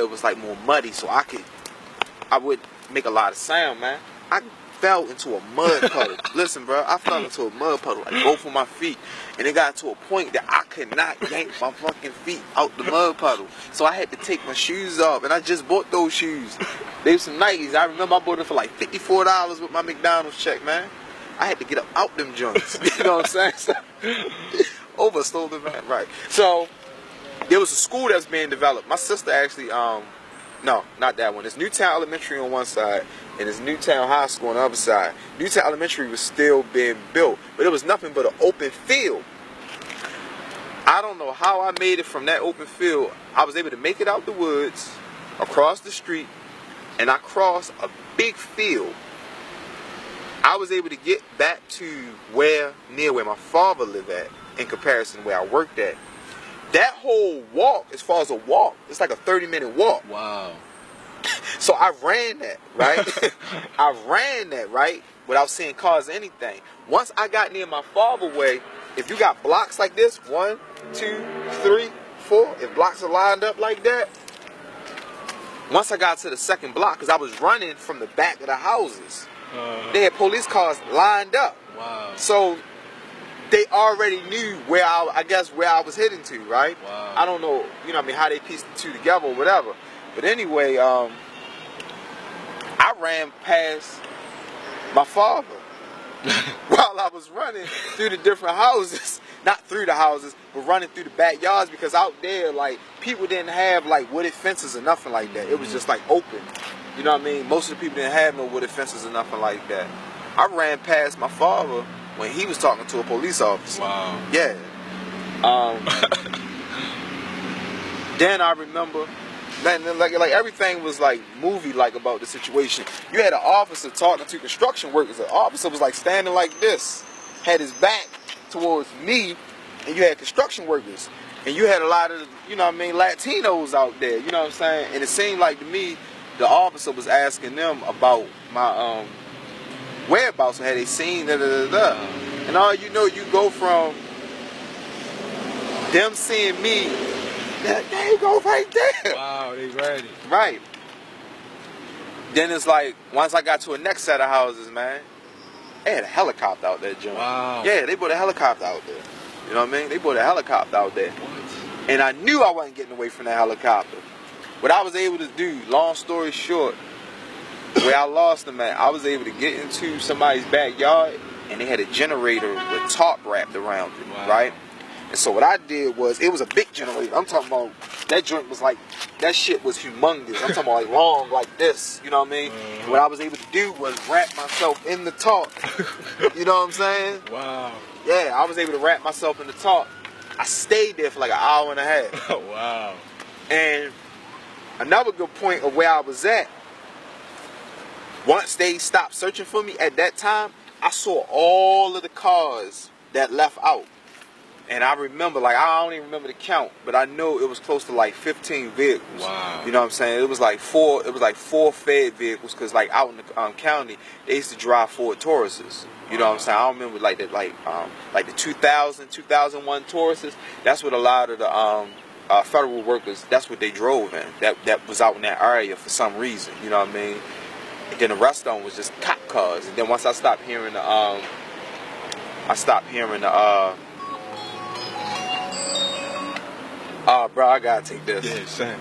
it was like more muddy, so I would make a lot of sound, man. I fell into a mud puddle. Listen, bro, I fell into a mud puddle, like both of my feet, and it got to a point that I could not yank my fucking feet out the mud puddle. So I had to take my shoes off, and I just bought those shoes. They were some Nikes. I remember I bought them for like $54 with my McDonald's check, man. I had to get up out them joints. You know what I'm saying? Over a stolen van, right? So there was a school that's being developed. My sister actually, no, not that one. It's Newtown Elementary on one side, and it's Newtown High School on the other side. Newtown Elementary was still being built, but it was nothing but an open field. I don't know how I made it from that open field. I was able to make it out the woods, across the street, and I crossed a big field. I was able to get back to near where my father lived at, in comparison to where I worked at. That whole walk, as far as a walk, it's like a 30-minute walk. Wow. So I ran that, right? I ran that, right? Without seeing cars or anything. Once I got near my father way, if you got blocks like this, 1, 2, 3, 4, if blocks are lined up like that, once I got to the second block, because I was running from the back of the houses, they had police cars lined up. Wow. So they already knew where I guess where I was heading to, right? Wow. I don't know, you know what I mean, how they pieced the two together or whatever. But anyway, I ran past my father while I was running through the different houses. Not through the houses, but running through the backyards, because out there, like, people didn't have like wooded fences or nothing like that. It was just like open. You know what I mean? Most of the people didn't have no wooded fences or nothing like that. I ran past my father when he was talking to a police officer. Wow. Yeah. Then I remember, like everything was like movie-like about the situation. You had an officer talking to construction workers. The officer was like standing like this, had his back towards me, and you had construction workers. And you had a lot of, you know what I mean, Latinos out there, you know what I'm saying? And it seemed like to me, the officer was asking them about my whereabouts, and had they seen da-da-da-da. And all you know, you go from them seeing me, there you go right there. Wow, they ready. Right. Then it's like, once I got to a next set of houses, man, they had a helicopter out there, John. Wow. Yeah, they brought a helicopter out there. You know what I mean? They brought a helicopter out there. What? And I knew I wasn't getting away from that helicopter. What I was able to do, long story short, where I lost them at, I was able to get into somebody's backyard, and they had a generator with tarp wrapped around it, wow. right? And so what I did was, it was a big generator. I'm talking about, that joint was like, that shit was humongous. I'm talking about like long, like this, you know what I mean? What I was able to do was wrap myself in the tarp. You know what I'm saying? Wow. Yeah, I was able to wrap myself in the tarp. I stayed there for like an hour and a half. Wow. And another good point of where I was at, once they stopped searching for me at that time, I saw all of the cars that left out. And I remember, like, I don't even remember the count, but I know it was close to like 15 vehicles. Wow. You know what I'm saying? It was like four Fed vehicles, because like out in the county, they used to drive Ford Tauruses. You know what I'm saying? I don't remember like the 2001 Tauruses. That's what a lot of the federal workers, that's what they drove in. That was out in that area for some reason. You know what I mean? And then the rest of them was just cop cars. And then once I stopped hearing the bro, I gotta take this. Yeah, same.